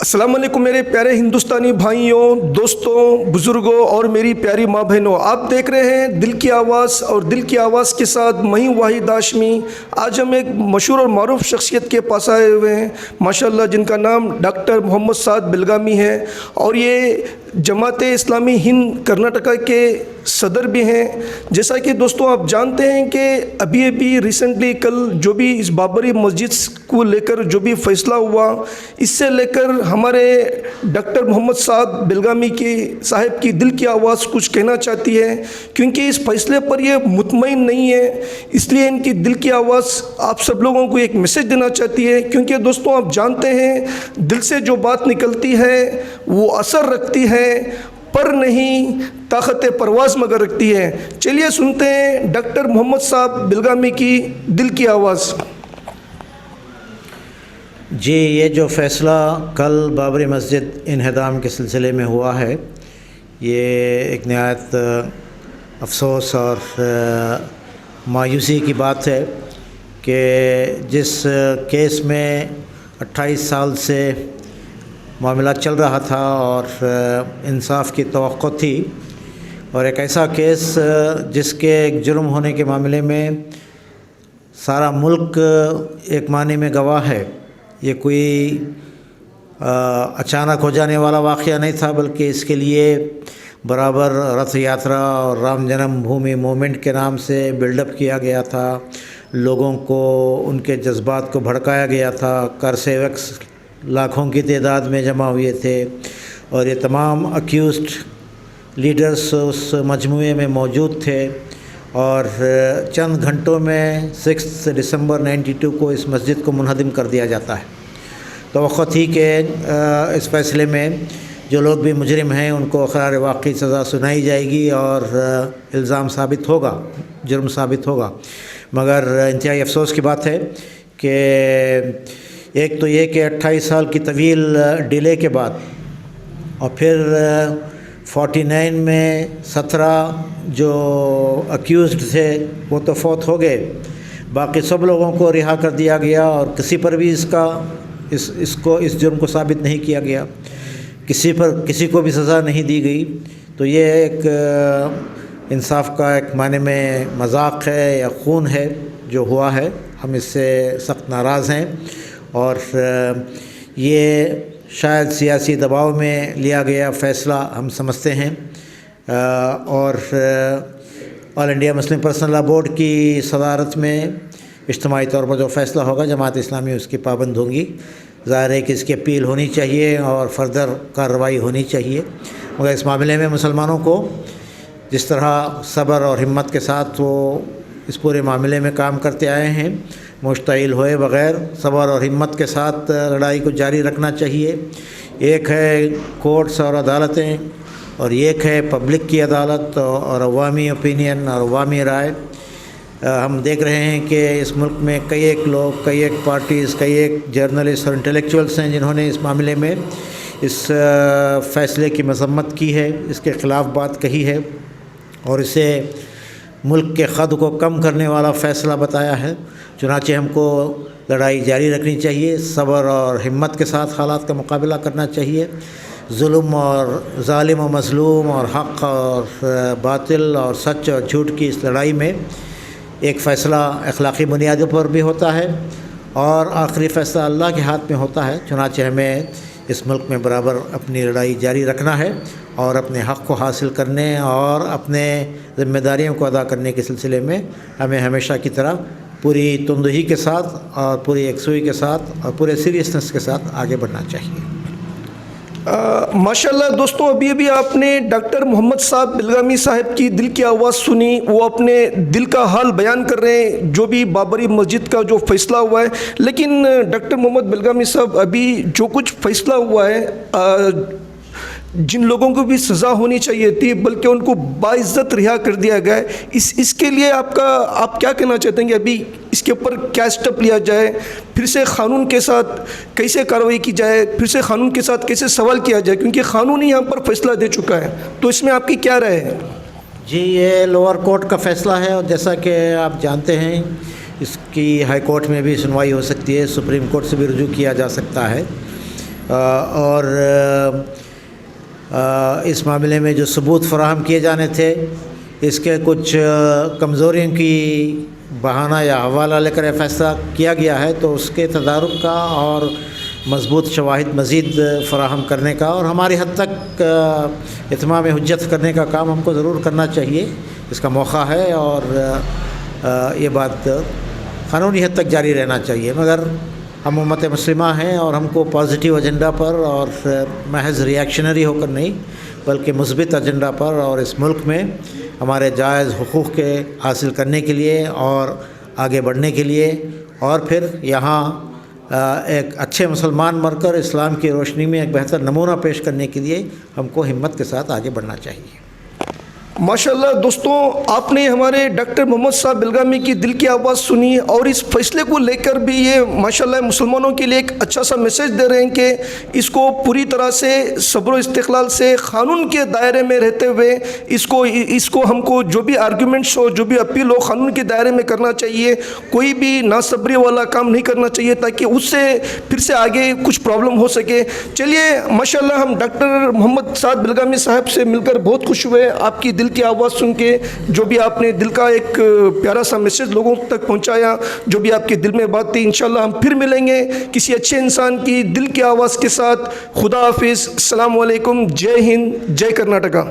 अस्सलाम वालेकुम मेरे प्यारे हिंदुस्तानी भाइयों, दोस्तों, बुज़ुर्गों और मेरी प्यारी माँ बहनों, आप देख रहे हैं दिल की आवाज़ और दिल की आवाज़ के साथ मैं हूं वाहिद हाशमी। आज हम एक मशहूर और मारूफ शख्सियत के पास आए हुए हैं माशाल्लाह, जिनका नाम डॉक्टर मोहम्मद साद बिलगामी है और ये जमात इस्लामी हिंद कर्नाटका के सदर भी हैं। जैसा कि दोस्तों आप जानते हैं कि अभी रिसेंटली कल जो भी इस बाबरी मस्जिद को लेकर जो भी फ़ैसला हुआ, इससे लेकर हमारे डॉक्टर मोहम्मद साद बिलगामी की साहब की दिल की आवाज़ कुछ कहना चाहती है, क्योंकि इस फैसले पर ये मुतमईन नहीं है, इसलिए इनकी दिल की आवाज़ आप सब लोगों को एक मैसेज देना चाहती है। क्योंकि दोस्तों आप जानते हैं दिल से जो बात निकलती है वो असर रखती है, पर नहीं ताकत परवाज़ मगर रखती है। चलिए सुनते हैं डॉक्टर मोहम्मद साहब बिलगामी की दिल की आवाज़। जी, ये जो फ़ैसला कल बाबरी मस्जिद इन्हदाम के सिलसिले में हुआ है, ये एक नहायत अफसोस और मायूसी की बात है कि जिस केस में 28 साल से मामला चल रहा था और इंसाफ की तवक्को थी, और एक ऐसा केस जिसके एक जुर्म होने के मामले में सारा मुल्क एक मानी में गवाह है। ये कोई अचानक हो जाने वाला वाक़या नहीं था, बल्कि इसके लिए बराबर रथ यात्रा और राम जन्मभूमि मूवमेंट के नाम से बिल्डअप किया गया था, लोगों को उनके जज्बात को भड़काया गया था, कर सेवक लाखों की तादाद में जमा हुए थे और ये तमाम अक्यूज़्ड लीडर्स उस मजमूए में मौजूद थे। और चंद घंटों में 6 दिसंबर 92 को इस मस्जिद को मुनहदिम कर दिया जाता है। तवक्को थी कि इस फ़ैसले में जो लोग भी मुजरिम हैं उनको क़रार वाक़ई सज़ा सुनाई जाएगी और इल्ज़ाम साबित होगा, जुर्म साबित होगा। मगर इंतहाई अफसोस की बात है कि एक तो ये कि 28 साल की तवील डिले के बाद और फिर 49 में 17 जो अक्यूज़्ड थे वो तो फौत हो गए, बाकी सब लोगों को रिहा कर दिया गया और किसी पर भी इस जुर्म को साबित नहीं किया गया, किसी को भी सज़ा नहीं दी गई। तो ये एक इंसाफ का एक माने में मजाक है या खून है जो हुआ है। हम इससे सख्त नाराज़ हैं और ये शायद सियासी दबाव में लिया गया फ़ैसला हम समझते हैं। और all India Muslim personal law board की सदारत में इज्तिमाई तौर पर जो फ़ैसला होगा, जमात इस्लामी उसकी पाबंद होंगी। ज़ाहिर है कि इसकी अपील होनी चाहिए और फर्दर कार्रवाई होनी चाहिए, मगर इस मामले में मुसलमानों को जिस तरह सब्र और हिम्मत के साथ वो इस पूरे मामले में काम करते आए हैं, मुश्तइल होए बग़ैर सब्र और हिम्मत के साथ लड़ाई को जारी रखना चाहिए। एक है कोर्ट्स और अदालतें और एक है पब्लिक की अदालत और अवामी ओपिनियन और अवामी राय। हम देख रहे हैं कि इस मुल्क में कई एक लोग, कई एक पार्टीज़, कई एक जर्नलिस्ट और इंटेलेक्चुअल्स हैं जिन्होंने इस मामले में इस फ़ैसले की मज़म्मत की है, इसके ख़िलाफ़ बात कही है और इसे मुल्क के ख़द को कम करने वाला फ़ैसला बताया है। चुनांचे हमको लड़ाई जारी रखनी चाहिए, सब्र और हिम्मत के साथ हालात का मुकाबला करना चाहिए। जुल्म और ज़ालिम और मज़लूम और हक़ और बातिल और सच और झूठ की इस लड़ाई में एक फ़ैसला अखलाक़ी बुनियादों पर भी होता है और आखिरी फ़ैसला अल्लाह के हाथ में होता है। चुनांचे हमें इस मुल्क में बराबर अपनी लड़ाई जारी रखना है और अपने हक़ को हासिल करने और अपने ज़िम्मेदारियों को अदा करने के सिलसिले में हमें हमेशा की तरह पूरी तुंदही के साथ और पूरी यकसुई के साथ और पूरे सीरियसनेस के साथ आगे बढ़ना चाहिए। माशाल्लाह दोस्तों, अभी आपने डॉक्टर मोहम्मद साहब बिलगामी साहब की दिल की आवाज़ सुनी। वो अपने दिल का हाल बयान कर रहे हैं जो भी बाबरी मस्जिद का जो फ़ैसला हुआ है। लेकिन डॉक्टर मोहम्मद बिलगामी साहब, अभी जो कुछ फ़ैसला हुआ है, जिन लोगों को भी सज़ा होनी चाहिए थी बल्कि उनको बाइज़्ज़त रिहा कर दिया गया है, इसके लिए आप क्या कहना चाहते हैं कि अभी इसके ऊपर क्या स्टेप लिया जाए, फिर से क़ानून के साथ कैसे कार्रवाई की जाए, फिर से क़ानून के साथ कैसे सवाल किया जाए, क्योंकि क़ानून ही यहाँ पर फ़ैसला दे चुका है। तो इसमें आपकी क्या राय है? जी, ये लोअर कोर्ट का फ़ैसला है और जैसा कि आप जानते हैं इसकी हाई कोर्ट में भी सुनवाई हो सकती है, सुप्रीम कोर्ट से भी रुजू किया जा सकता है। اور اس معاملے میں جو ثبوت فراہم کیے جانے تھے اس کے کچھ کمزوریوں کی بہانہ یا حوالہ لے کر فیصلہ کیا گیا ہے، تو اس کے تدارک کا اور مضبوط شواہد مزید فراہم کرنے کا اور ہماری حد تک اتمام حجت کرنے کا کام ہم کو ضرور کرنا چاہیے. اس کا موقع ہے اور یہ بات قانونی حد تک جاری رہنا چاہیے. مگر ہم امت مسلمہ ہیں اور ہم کو پازیٹیو ایجنڈا پر اور محض ریئیکشنری ہو کر نہیں بلکہ مثبت ایجنڈا پر اور اس ملک میں ہمارے جائز حقوق کے حاصل کرنے کے لیے اور آگے بڑھنے کے لیے اور پھر یہاں ایک اچھے مسلمان بن کر اسلام کی روشنی میں ایک بہتر نمونہ پیش کرنے کے لیے ہم کو ہمت کے ساتھ آگے بڑھنا چاہیے. ماشاءاللہ دوستوں، آپ نے ہمارے ڈاکٹر محمد صاحب بلگامی کی دل کی آواز سنی اور اس فیصلے کو لے کر بھی یہ ماشاءاللہ مسلمانوں کے لیے ایک اچھا سا میسیج دے رہے ہیں کہ اس کو پوری طرح سے صبر و استقلال سے قانون کے دائرے میں رہتے ہوئے اس کو ہم کو جو بھی آرگیومنٹس ہو، جو بھی اپیل ہو، قانون کے دائرے میں کرنا چاہیے. کوئی بھی ناصبری والا کام نہیں کرنا چاہیے تاکہ اس سے پھر سے آگے کچھ پرابلم ہو سکے. چلیے ماشاءاللہ ہم ڈاکٹر محمد صاحب بلگامی صاحب سے مل کر بہت خوش ہوئے. آپ کی دل کی آواز سن کے جو بھی آپ نے دل کا ایک پیارا سا میسیج لوگوں تک پہنچایا، جو بھی آپ کے دل میں بات تھی، انشاءاللہ ہم پھر ملیں گے کسی اچھے انسان کی دل کی آواز کے ساتھ. خدا حافظ. السلام علیکم. جے ہند، جے کرناٹکا.